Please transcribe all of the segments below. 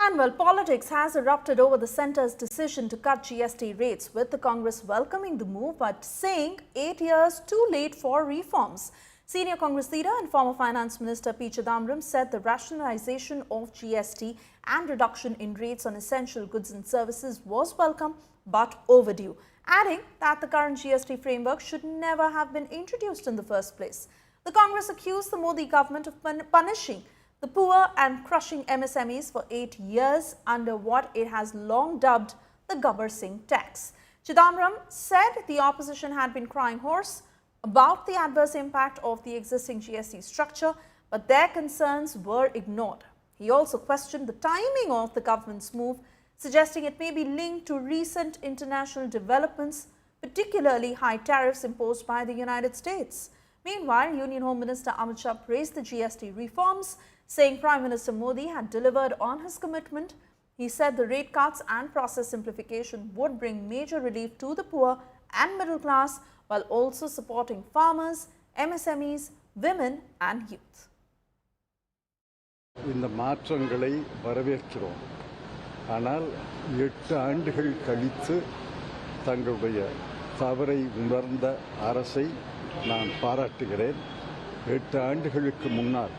And well, politics has erupted over the centre's decision to cut GST rates, with the Congress welcoming the move but saying 8 years too late for reforms. Senior Congress leader and former Finance Minister P. Chidambaram said the rationalization of GST and reduction in rates on essential goods and services was welcome but overdue, adding that the current GST framework should never have been introduced in the first place. The Congress accused the Modi government of punishing the poor and crushing MSMEs for 8 years under what it has long dubbed the Gabbar Singh tax. Chidambaram said the opposition had been crying hoarse about the adverse impact of the existing GST structure, but their concerns were ignored. He also questioned the timing of the government's move, suggesting it may be linked to recent international developments, particularly high tariffs imposed by the United States. Meanwhile, Union Home Minister Amit Shah praised the GST reforms, saying Prime Minister Modi had delivered on his commitment. He said the rate cuts and process simplification would bring major relief to the poor and middle class, while also supporting farmers, MSMEs, women and youth. இந்த மாற்றங்களை வரவேற்கிறோம். ஆனால் 8 ஆண்டுகள் கழித்து தங்களுடைய தவறை உணர்ந்த அரசை நான் பாராட்டுகிறேன். 8 ஆண்டுகளுக்கு முன்னால்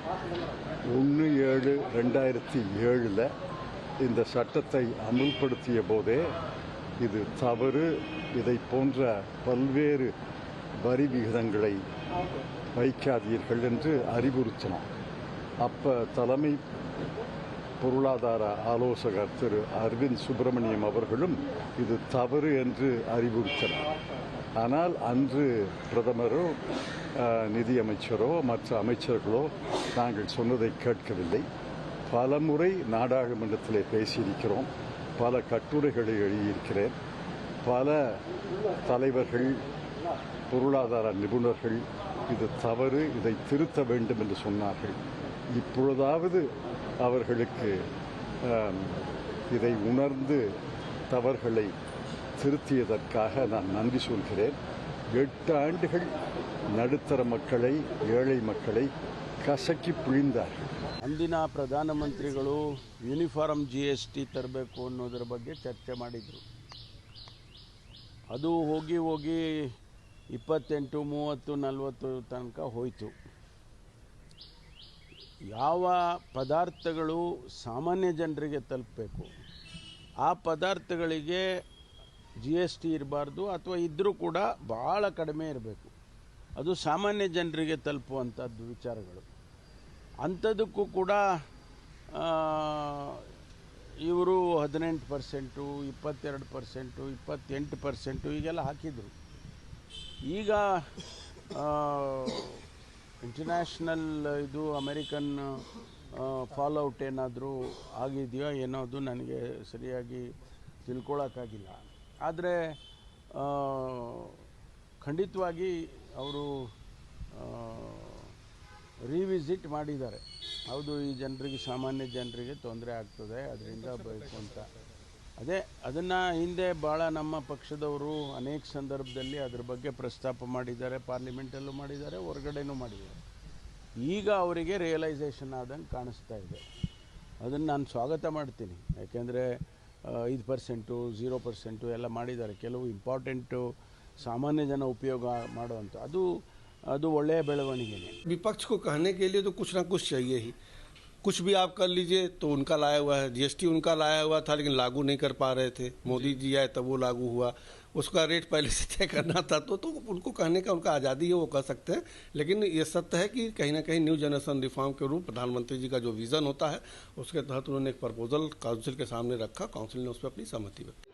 1/7/2007 இந்த சட்டத்தை அமுல்படுத்திய போதே இது தவறு, இதை போன்ற பல்வேறு வரி விகிதங்களை வைக்காதீர்கள் என்று அறிவுறுத்தினோம். அப்போ தலைமை பொருளாதார ஆலோசகர் திரு அரவிந்த் சுப்பிரமணியம் அவர்களும் இது தவறு என்று அறிவுறுத்தினார். ஆனால் அன்று பிரதமரோ நிதியமைச்சரோ மற்ற அமைச்சர்களோ நாங்கள் சொன்னதை கேட்கவில்லை. பல முறை நாடாளுமன்றத்திலே பேசியிருக்கிறோம், பல கட்டுரைகளை எழுதியிருக்கிறேன். பல தலைவர்கள், பொருளாதார நிபுணர்கள் இது தவறு, இதை திருத்த வேண்டும் என்று சொன்னார்கள். இப்பொழுதாவது அவர்களுக்கு இதை உணர்ந்து தவறுகளை திருத்தியதற்காக நான் நன்றி சொல்கிறேன். 8 ஆண்டுகள் ನಡುತ್ತರ ಮಕ್ಕಳೈ ಏಳೈ ಮಕ್ಕಳೈ ಕಸಕಿ ಪಿಳಿಂದಾರೆ. ಅಂದಿನ ಪ್ರಧಾನಮಂತ್ರಿಗಳು ಯೂನಿಫಾರ್ಮ್ GST ತರಬೇಕು ಅನ್ನೋದರ ಬಗ್ಗೆ ಚರ್ಚೆ ಮಾಡಿದರು. ಅದು ಹೋಗಿ 28, 30, 40 ತನಕ ಹೋಯಿತು. ಯಾವ ಪದಾರ್ಥಗಳು ಸಾಮಾನ್ಯ ಜನರಿಗೆ ತಲುಪಬೇಕು ಆ ಪದಾರ್ಥಗಳಿಗೆ GST ಇರಬಾರ್ದು, ಅಥವಾ ಇದ್ದರೂ ಕೂಡ ಭಾಳ ಕಡಿಮೆ ಇರಬೇಕು. ಅದು ಸಾಮಾನ್ಯ ಜನರಿಗೆ ತಲುಪುವಂಥದ್ದು ವಿಚಾರಗಳು. ಅಂಥದಕ್ಕೂ ಕೂಡ ಇವರು 18%, 22%, 28% ಹೀಗೆಲ್ಲ ಹಾಕಿದರು. ಈಗ ಇಂಟರ್ನ್ಯಾಷನಲ್ ಇದು ಅಮೇರಿಕನ್ ಫಾಲೋಔಟ್ ಏನಾದರೂ ಆಗಿದೆಯೋ ಏನೋದು ನನಗೆ ಸರಿಯಾಗಿ ತಿಳ್ಕೊಳ್ಳೋಕ್ಕಾಗಿಲ್ಲ. ಆದರೆ ಖಂಡಿತವಾಗಿ ಅವರು ರಿವಿಸಿಟ್ ಮಾಡಿದ್ದಾರೆ. ಹೌದು, ಈ ಜನರಿಗೆ, ಸಾಮಾನ್ಯ ಜನರಿಗೆ ತೊಂದರೆ ಆಗ್ತದೆ, ಅದರಿಂದ ಬೇಕು ಅಂತ. ಅದನ್ನು ಹಿಂದೆ ಭಾಳ ನಮ್ಮ ಪಕ್ಷದವರು ಅನೇಕ ಸಂದರ್ಭದಲ್ಲಿ ಅದರ ಬಗ್ಗೆ ಪ್ರಸ್ತಾಪ ಮಾಡಿದ್ದಾರೆ, ಪಾರ್ಲಿಮೆಂಟಲ್ಲೂ ಮಾಡಿದ್ದಾರೆ, ಹೊರಗಡೆನೂ ಮಾಡಿದ್ದಾರೆ. ಈಗ ಅವರಿಗೆ ರಿಯಲೈಸೇಷನ್ ಆದಂಗೆ ಕಾಣಿಸ್ತಾ ಇದೆ. ಅದನ್ನು ನಾನು ಸ್ವಾಗತ ಮಾಡ್ತೀನಿ. ಯಾಕೆಂದರೆ 5%, 0% ಎಲ್ಲ ಮಾಡಿದ್ದಾರೆ. ಕೆಲವು ಇಂಪಾರ್ಟೆಂಟು सामान्य जन उपयोग ಮಾಡುವಂತ ಅದು ಒಳ್ಳೆಯ ಬೆಳವಣಿಗೆ है। विपक्ष को कहने के लिए तो कुछ ना कुछ चाहिए ही। कुछ भी आप कर लीजिए तो उनका लाया हुआ है, GST उनका लाया हुआ था लेकिन लागू नहीं कर पा रहे थे। मोदी जी आए तब वो लागू हुआ, उसका रेट पहले से तय करना था। तो उनको कहने का उनका आज़ादी है, वो कह सकते हैं। लेकिन ये सत्य है कि कहीं ना कहीं न्यू जनरेशन रिफॉर्म के रूप प्रधानमंत्री जी का जो विज़न होता है उसके तहत उन्होंने एक प्रपोजल काउंसिल के सामने रखा। काउंसिल ने उस पर अपनी सहमति व्यक्त की।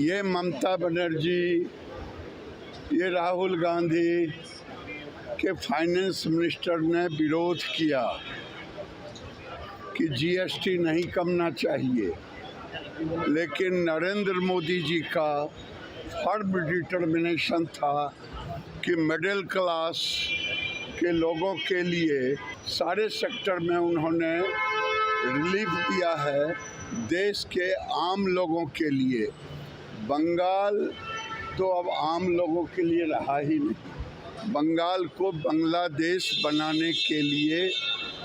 ये ममता बनर्जी, ये राहुल गांधी के फाइनेंस मिनिस्टर ने विरोध किया कि GST नहीं करना चाहिए, लेकिन नरेंद्र मोदी जी का फर्म डिटर्मिनेशन था कि मिडिल क्लास के लोगों के लिए सारे सेक्टर में उन्होंने रिलीफ दिया है, देश के आम लोगों के लिए। बंगाल तो अब आम लोगों के लिए रहा ही नहीं। बंगाल को बांग्लादेश बनाने के लिए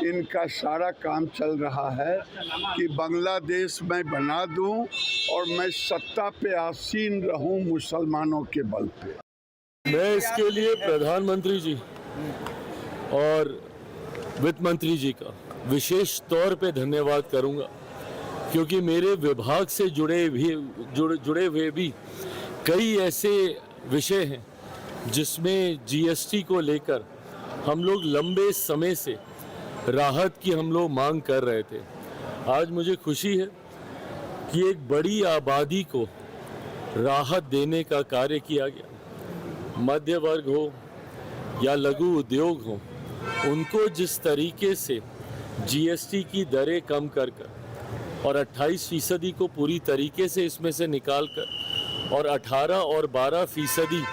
इनका सारा काम चल रहा है कि बांग्लादेश मैं बना दूं और मैं सत्ता पे आसीन रहूं मुसलमानों के बल पे। मैं इसके लिए प्रधानमंत्री जी और वित्त मंत्री जी का विशेष तौर पे धन्यवाद करूंगा, क्योंकि मेरे विभाग से जुड़े हुए भी कई ऐसे विषय हैं जिसमें जीएसटी को लेकर हम लोग लंबे समय से राहत की हम लोग मांग कर रहे थे। आज मुझे खुशी है कि एक बड़ी आबादी को राहत देने का कार्य किया गया। मध्य वर्ग हो या लघु उद्योग हो, उनको जिस तरीके से जीएसटी की दरें कम कर और 28% को पूरी तरीके से इसमें से निकाल कर और 18 और 12%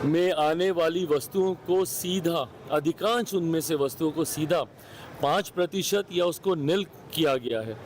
में आने वाली वस्तुओं को सीधा, अधिकांश उनमें से वस्तुओं को सीधा 5% या उसको निल किया गया है।